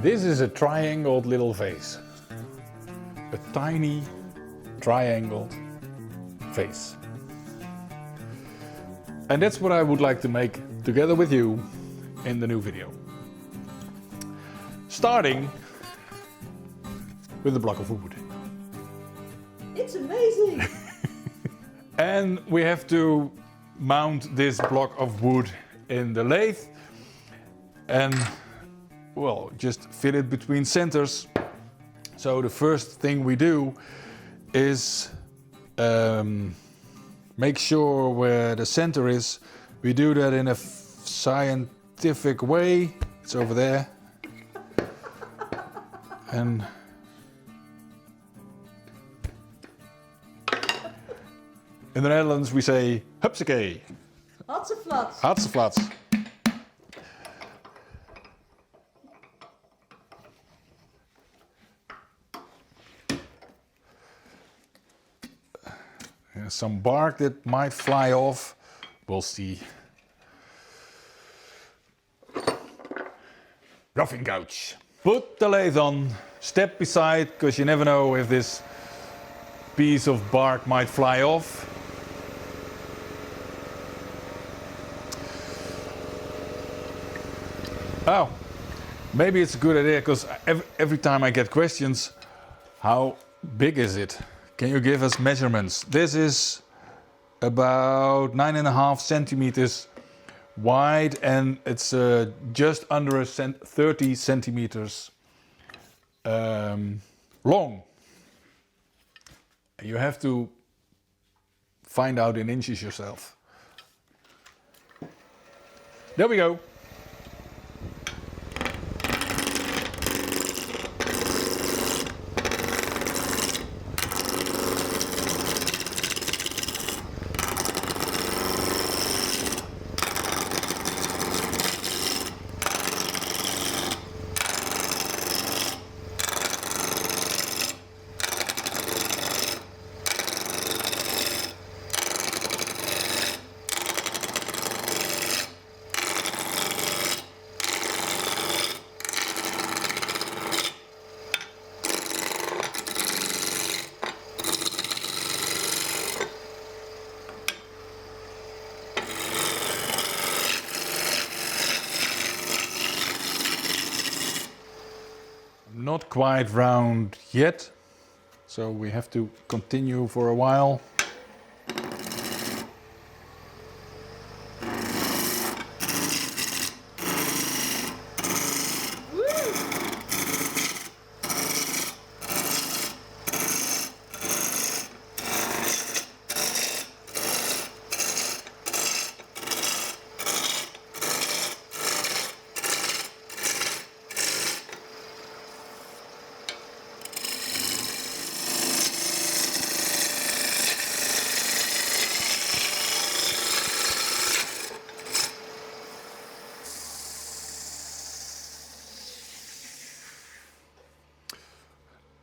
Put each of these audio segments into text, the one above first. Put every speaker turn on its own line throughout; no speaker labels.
This is a triangled little vase. A tiny triangled vase. And that's what I would like to make together with you in the new video. Starting with a block of wood.
It's amazing!
And we have to mount this block of wood in the lathe and, well, just fit it between centers. So the first thing we do is make sure where the center is. We do that in a scientific way. It's over there. And in the Netherlands we say hupsakee.
Hatseflats.
Hatseflats. There's some bark that might fly off. We'll see. Roughing gouge. Put the lathe on, step beside, because you never know if this piece of bark might fly off. Oh, maybe it's a good idea, because every time I get questions, how big is it? Can you give us measurements? This is about 9.5 centimeters wide, and it's just under 30 centimeters long. You have to find out in inches yourself. There we go. Not quite round yet, so we have to continue for a while.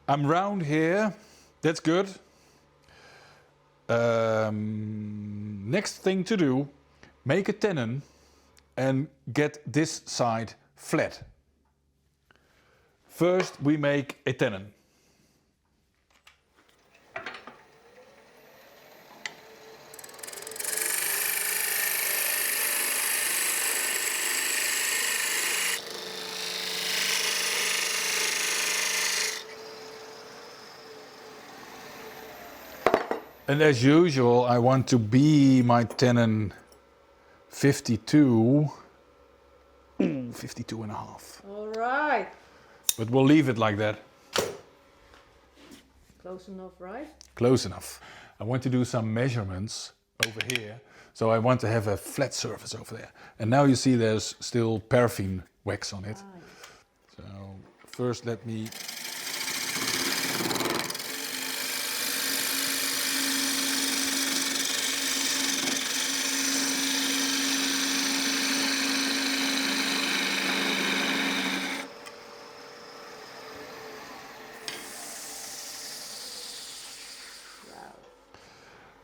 I'm round here, that's good. Next thing to do, make a tenon and get this side flat. First we make a tenon. And as usual, I want to be my tenon 52, 52 and a half.
All right.
But we'll leave it like that.
Close enough, right?
Close enough. I want to do some measurements over here. So I want to have a flat surface over there. And now you see there's still paraffin wax on it. Right. So first let me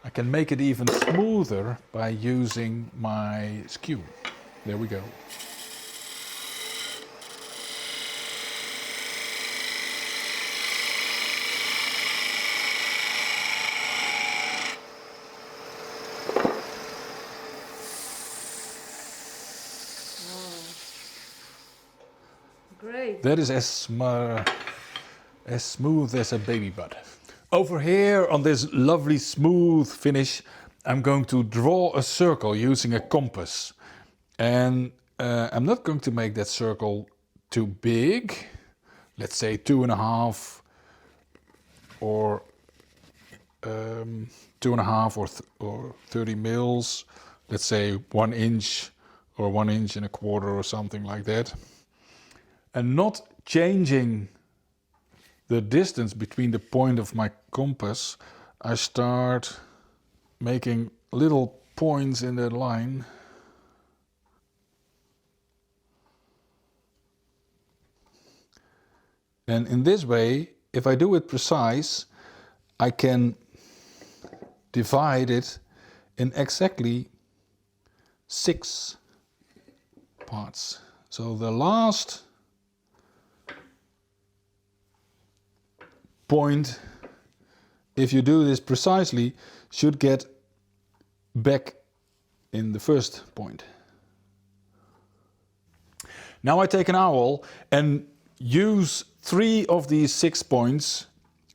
I can make it even smoother by using my skew. There we go.
Great.
That is as smooth as a baby butt. Over here on this lovely smooth finish, I'm going to draw a circle using a compass. And I'm not going to make that circle too big. Let's say 2.5 or 2.5 or 30 mils. Let's say 1 inch or 1 inch and a quarter or something like that. And not changing the distance between the point of my compass, I start making little points in that line. And in this way, if I do it precise, I can divide it in exactly 6 parts. So the last point, if you do this precisely, should get back in the first point. Now I take an owl and use 3 of these 6 points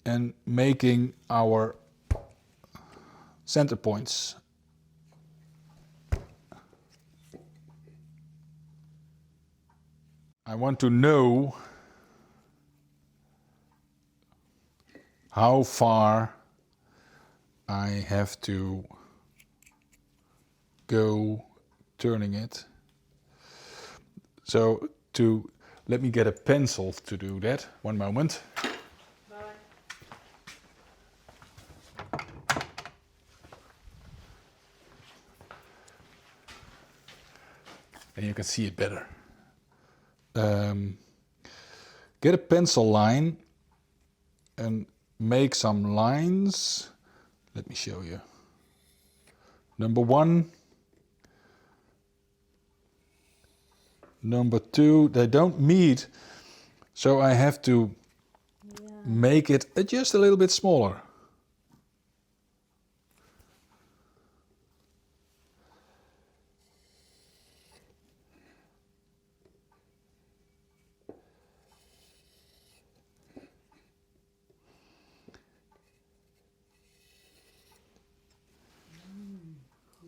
and making our center points. I want to know how far I have to go turning it. So let me get a pencil to do that. One moment.
Bye.
And you can see it better. Get a pencil line and make some lines. Let me show you. Number 1. Number 2, they don't meet, so I have to make it just a little bit smaller.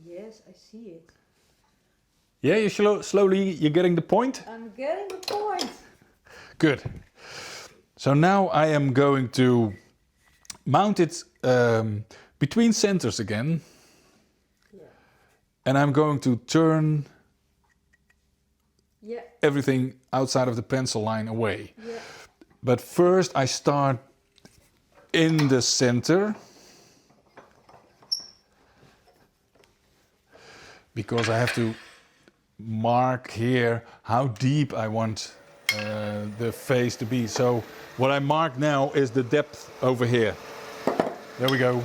Yes, I see it.
Yeah, you slowly, you're getting the point?
I'm getting the point.
Good. So now I am going to mount it between centers again.
Yeah.
And I'm going to turn
Yeah.
everything outside of the pencil line away.
Yeah.
But first I start in the center. Because I have to mark here how deep I want the face to be. So what I mark now is the depth over here. There we go.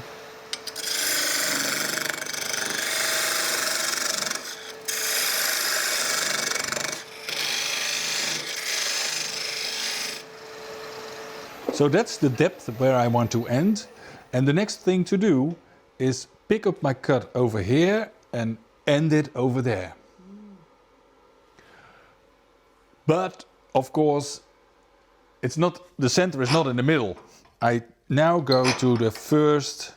So that's the depth where I want to end. And the next thing to do is pick up my cut over here and end it over there. But of course, it's not, the center is not in the middle. I now go to the first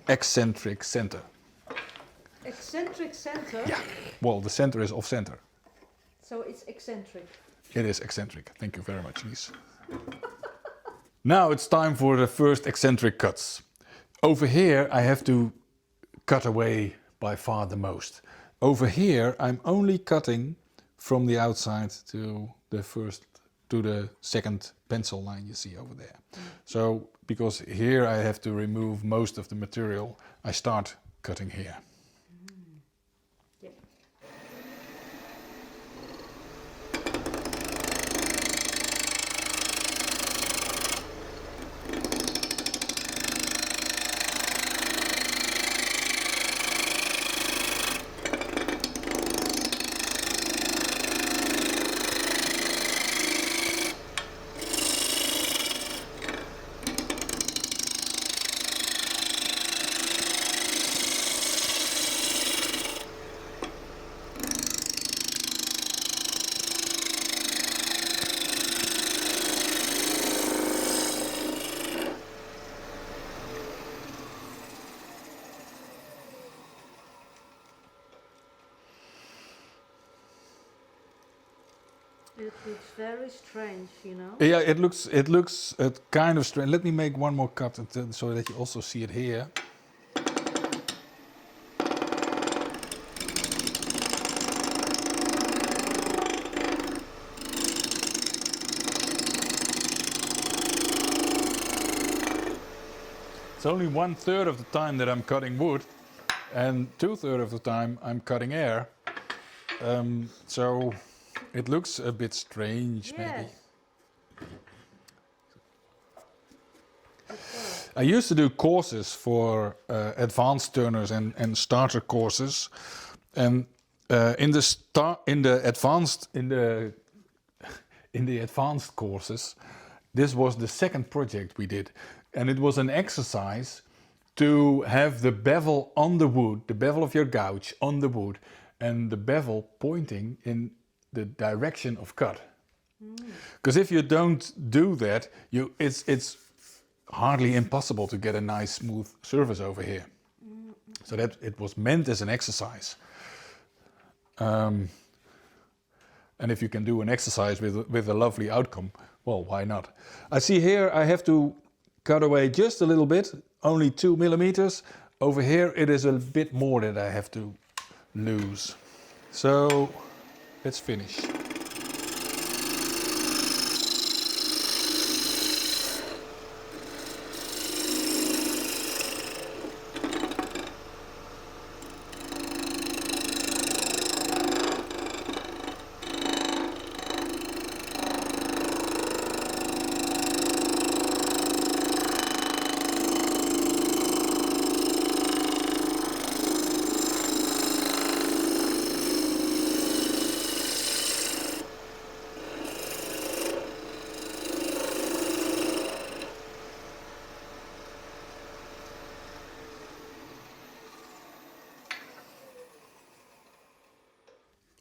eccentric center.
Eccentric center?
Yeah, well, the center is off center.
So it's eccentric.
It is eccentric. Thank you very much, Lies. Now it's time for the first eccentric cuts. Over here, I have to cut away by far the most. Over here, I'm only cutting from the outside to the second pencil line you see over there. So, because here I have to remove most of the material, I start cutting here.
Yeah. It looks very strange, you know.
Yeah, it looks kind of strange. Let me make one more cut so that you also see it here. It's only 1/3 of the time that I'm cutting wood, and 2/3 of the time I'm cutting air. So it looks a bit strange, maybe. I used to do courses for advanced turners and starter courses, and in the advanced courses, this was the second project we did, and it was an exercise to have the bevel on the wood, the bevel of your gouge on the wood, and the bevel pointing in the direction of cut. Because if you don't do that, it's hardly impossible to get a nice smooth surface over here. So that it was meant as an exercise. And if you can do an exercise with a lovely outcome, well, why not? I see here I have to cut away just a little bit, only 2 millimeters. Over here it is a bit more that I have to lose. So let's finish.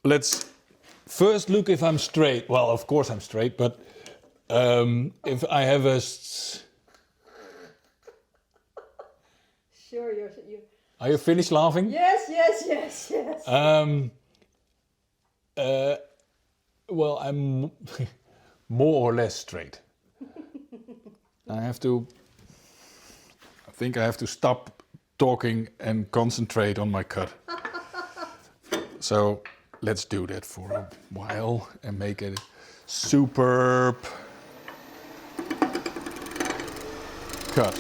Let's first look if I'm straight. Well, of course I'm straight, but if I have a...
Sure, you.
Are you finished laughing?
Yes.
Well, I'm more or less straight. I think I have to stop talking and concentrate on my cut. So let's do that for a while and make it superb cut.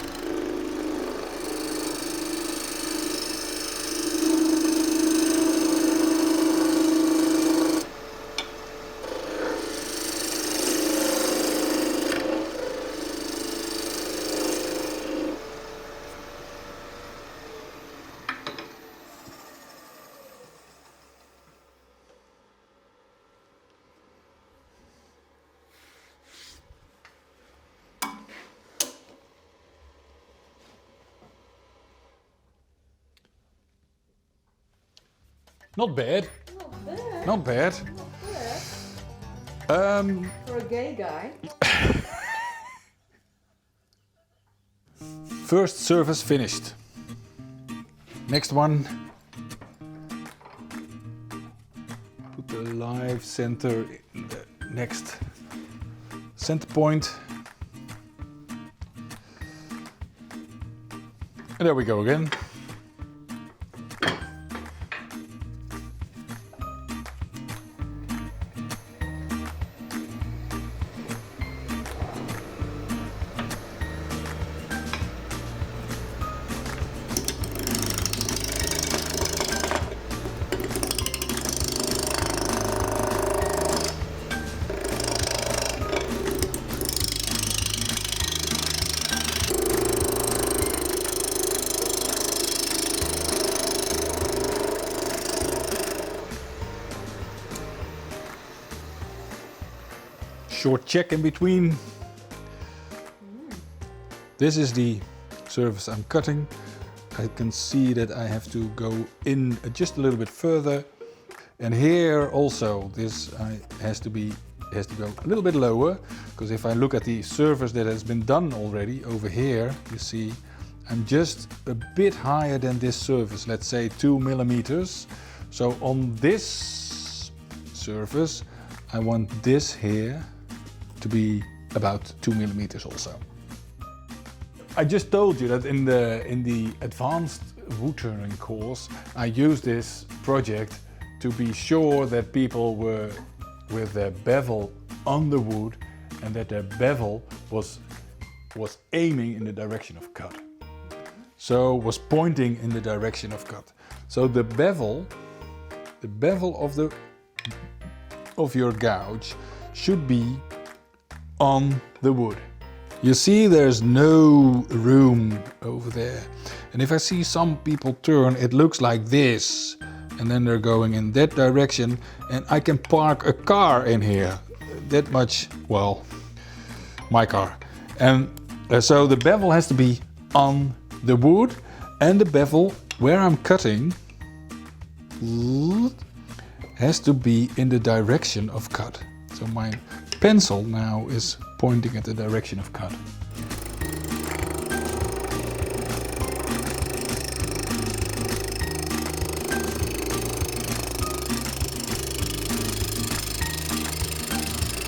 Not bad. Not bad.
For a gay guy.
First surface finished. Next one. Put the live center in the next center point. And there we go again. Short check in between. This is the surface I'm cutting. I can see that I have to go in just a little bit further, and here also this has to go a little bit lower, because if I look at the surface that has been done already over here, you see I'm just a bit higher than this surface, let's say 2 millimeters. So on this surface I want this here to be about 2 millimeters also. I just told you that in the advanced woodturning course, I used this project to be sure that people were with their bevel on the wood and that their bevel was aiming in the direction of cut. So was pointing in the direction of cut. So the bevel of your gouge should be on the wood. You see there's no room over there. And if I see some people turn, it looks like this. And then they're going in that direction and I can park a car in here. That much, well, my car. And so the bevel has to be on the wood and the bevel where I'm cutting has to be in the direction of cut. So my pencil now is pointing at the direction of cut.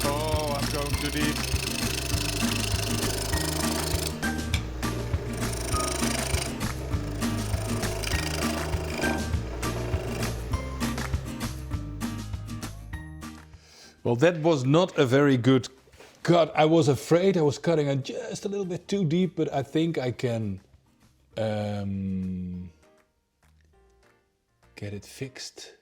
Oh, I'm going too deep. Well, that was not a very good cut. I was afraid I was cutting it just a little bit too deep, but I think I can get it fixed.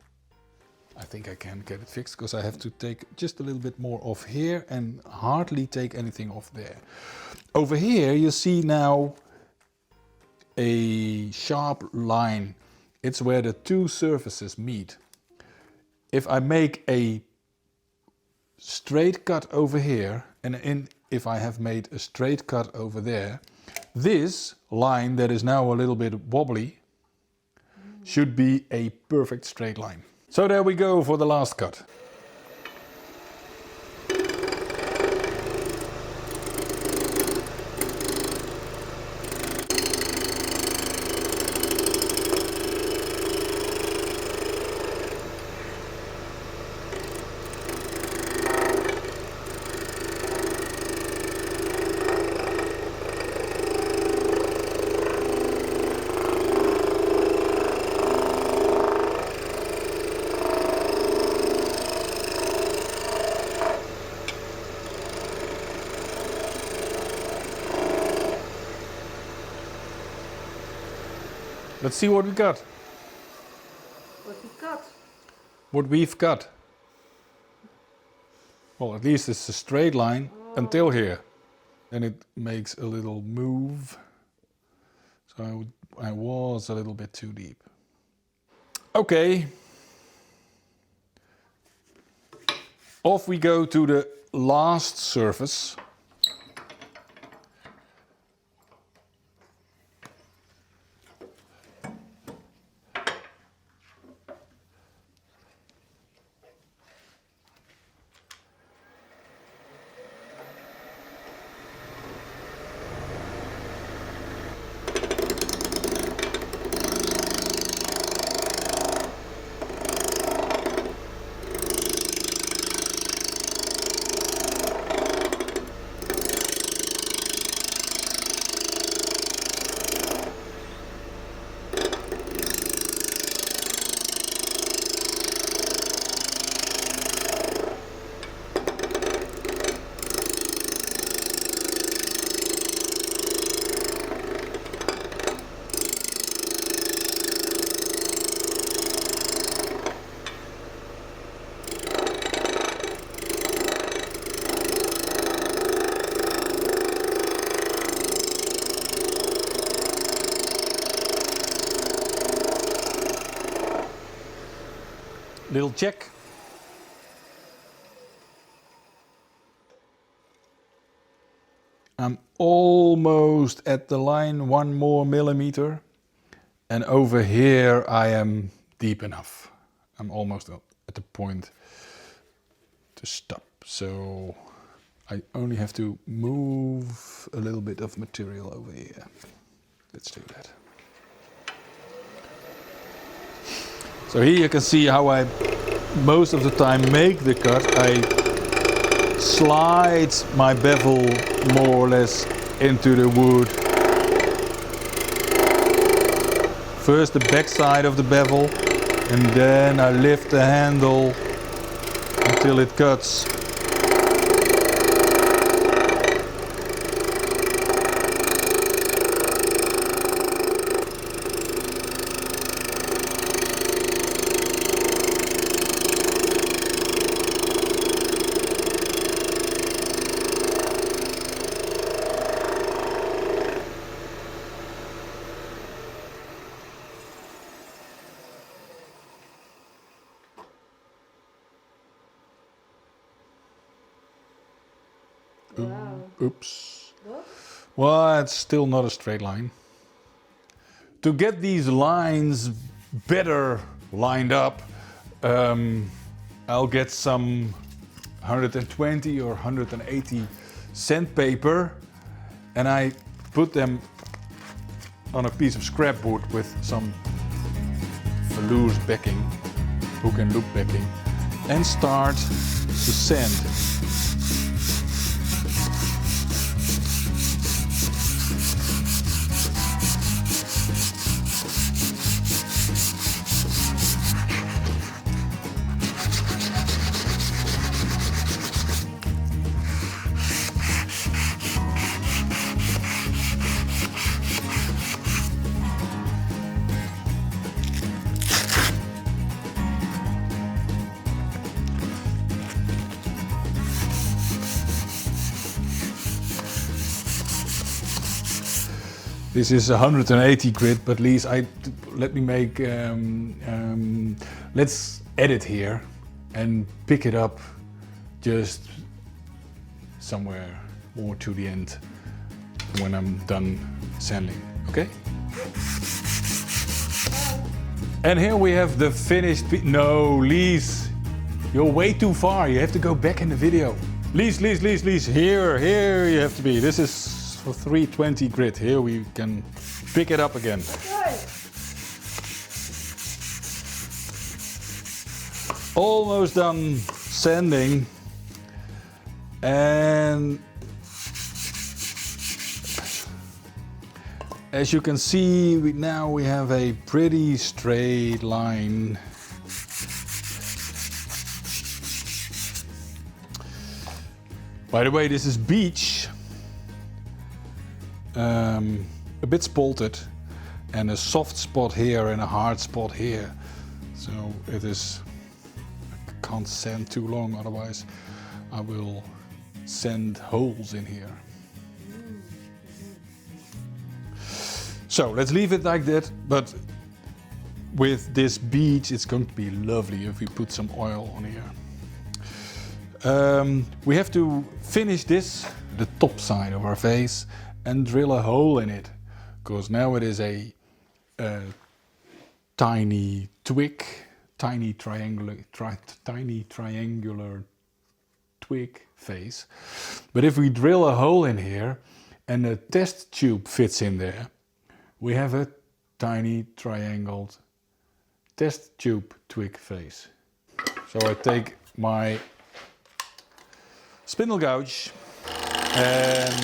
I think I can get it fixed because I have to take just a little bit more off here and hardly take anything off there. Over here you see now a sharp line. It's where the two surfaces meet. If I make a straight cut over here and if I have made a straight cut over there, this line that is now a little bit wobbly should be a perfect straight line. So there we go for the last cut. Let's see what we got.
What we cut?
What we've got. Well, at least it's a straight line until here. Then it makes a little move. So I was a little bit too deep. Okay. Off we go to the last surface. Little check. I'm almost at the line, 1 more millimeter. And over here I am deep enough. I'm almost at the point to stop. So I only have to move a little bit of material over here. Let's do that. So here you can see how I most of the time make the cut, I slide my bevel more or less into the wood. First the back side of the bevel, and then I lift the handle until it cuts.
Wow.
Oops.
What?
Well, it's still not a straight line. To get these lines better lined up, I'll get some 120 or 180 sandpaper, and I put them on a piece of scrap wood with some loose backing, hook and loop backing, and start to sand. This is 180 grit, but at least let me make, let's edit here and pick it up just somewhere more to the end when I'm done sanding, okay? And here we have the finished, no, Lise, you're way too far, you have to go back in the video. Lise, here you have to be, this is for 320 grit. Here we can pick it up again.
Okay.
Almost done sanding, and as you can see, now we have a pretty straight line. By the way, this is beech. A bit spalted, and a soft spot here and a hard spot here. So it is, I can't sand too long, otherwise I will sand holes in here. So let's leave it like that, but with this beech it's going to be lovely if we put some oil on here. We have to finish this, the top side of our vase, and drill a hole in it, because now it is a tiny twig, tiny triangular twig vase. But if we drill a hole in here and a test tube fits in there, we have a tiny triangled test tube twig vase. So I take my spindle gouge and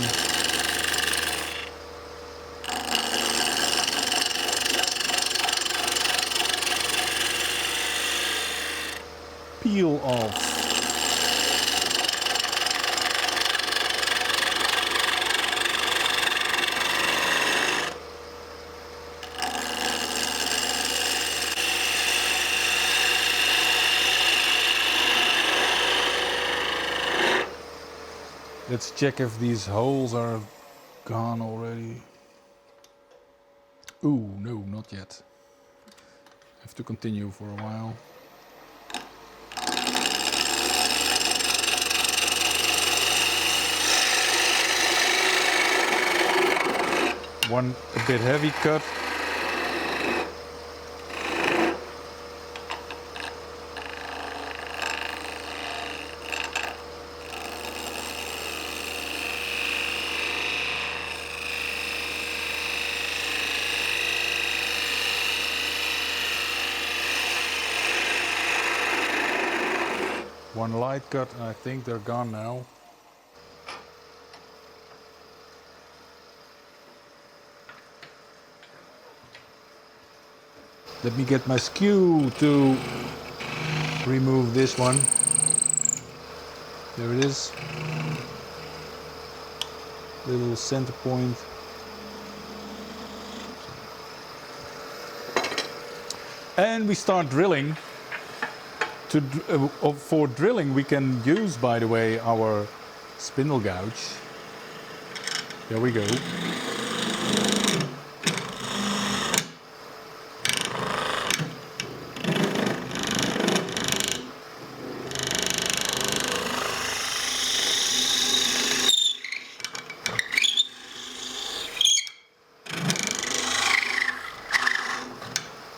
peel off Let's check if these holes are gone already. Ooh, no, not yet. Have to continue for a while. One a bit heavy cut. One light cut, and I think they're gone now. Let me get my skew to remove this one. There it is. Little center point. And we start drilling. For drilling we can use, by the way, our spindle gouge. There we go.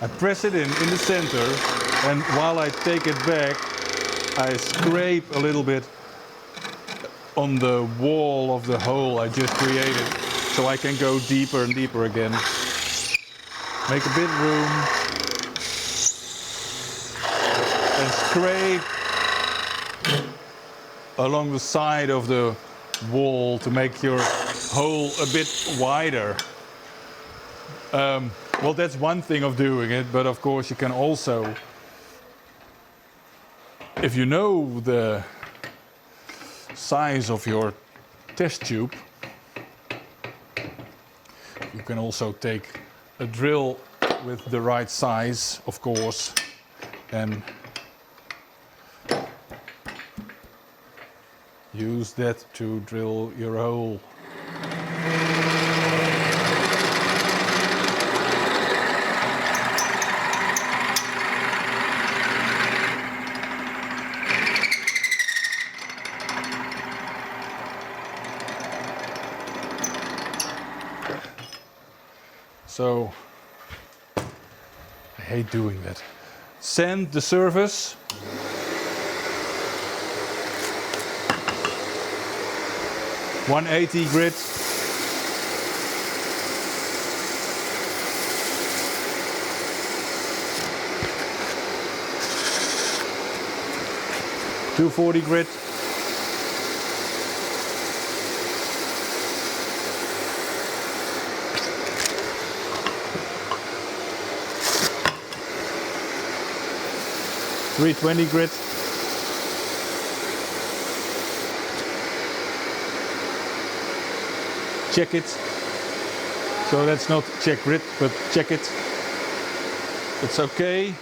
I press it in the center, and while I take it back, I scrape a little bit on the wall of the hole I just created, so I can go deeper and deeper again. Make a bit room, and scrape along the side of the wall to make your hole a bit wider. Well, that's one thing of doing it, but of course you can also, if you know the size of your test tube, you can also take a drill with the right size, of course, and use that to drill your hole. So, I hate doing that. Sand the surface. .180 grit. .240 grit. .320 grit. Check it. So that's not check grit, but check it. It's okay.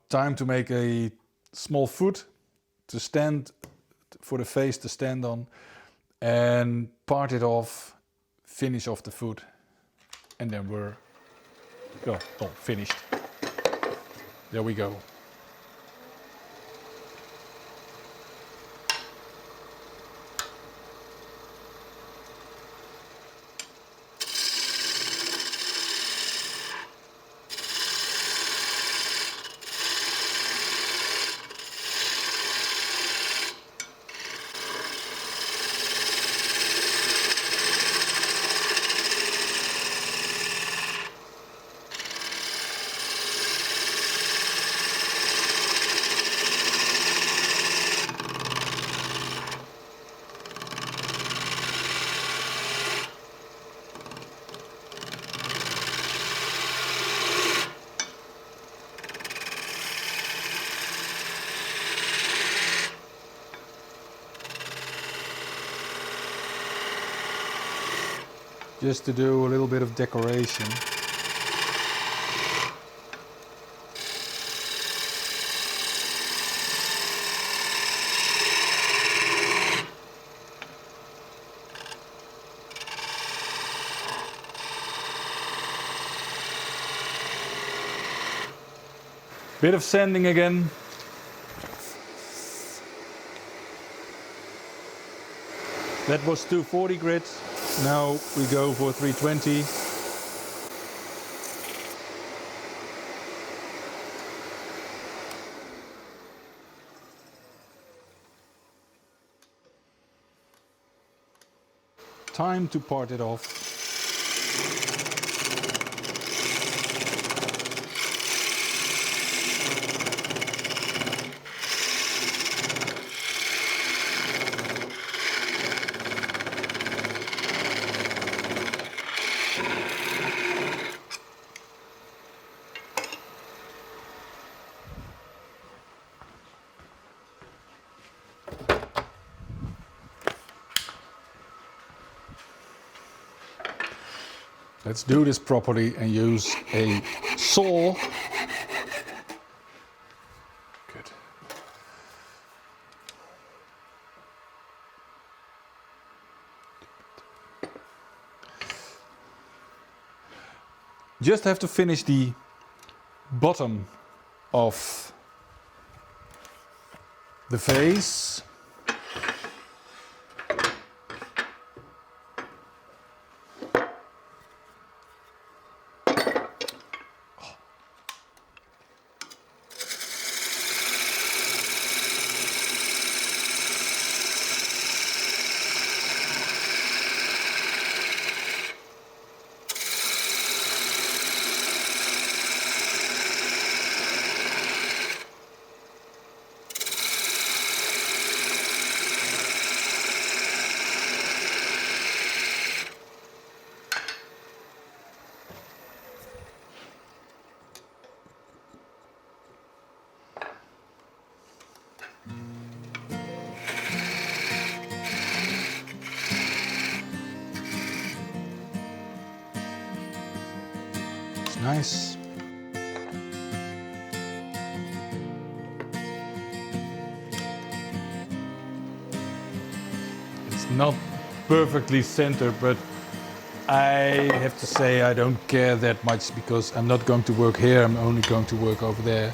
Time to make a small foot to stand, for the face to stand on, and part it off, finish off the foot, and then we're finished. There we go. Just to do a little bit of decoration. Bit of sanding again. That was 240 grit. Now we go for 320. Time to part it off. Let's do this properly and use a saw. Good. Just have to finish the bottom of the vase. Nice. It's not perfectly centered, but I have to say I don't care that much because I'm not going to work here, I'm only going to work over there.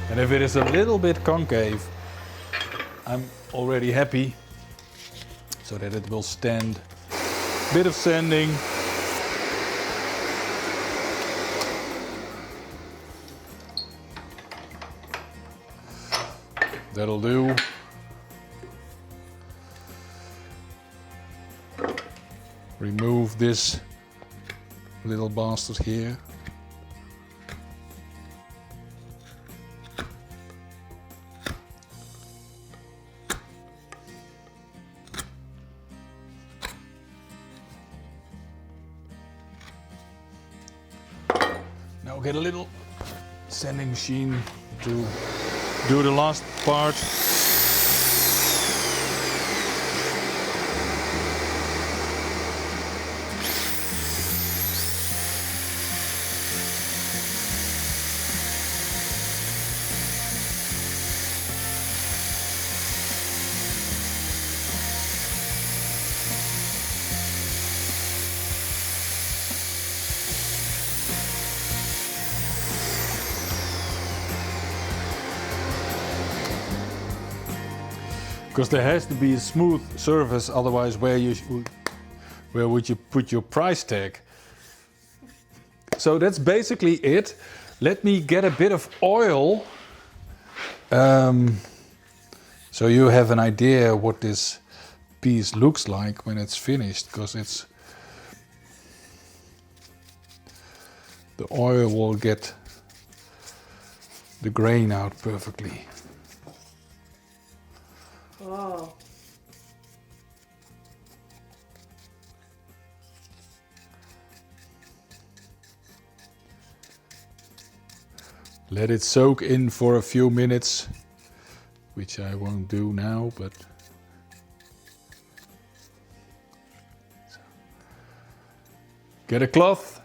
And if it is a little bit concave, I'm already happy, so that it will stand. Bit of sanding. That'll do. Remove this little bastard here. Now get a little sanding machine to do the last part. Because there has to be a smooth surface, otherwise where would you put your price tag? So that's basically it. Let me get a bit of oil so you have an idea what this piece looks like when it's finished, because the oil will get the grain out perfectly.
Wow.
Let it soak in for a few minutes, which I won't do now, but get a cloth.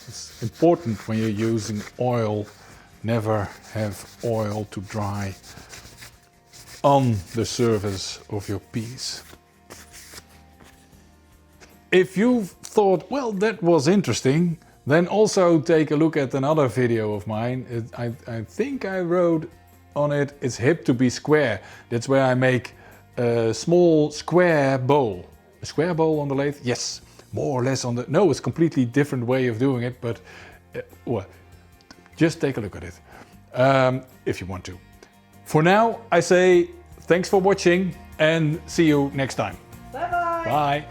It's important when you're using oil, never have oil to dry on the surface of your piece. If you thought, well, that was interesting, then also take a look at another video of mine. I think I wrote on it, it's hip to be square. That's where I make a small square bowl. A square bowl on the lathe? Yes, more or less on the... No, it's a completely different way of doing it, but well, just take a look at it if you want to. For now, I say thanks for watching and see you next time.
Bye-bye.
Bye.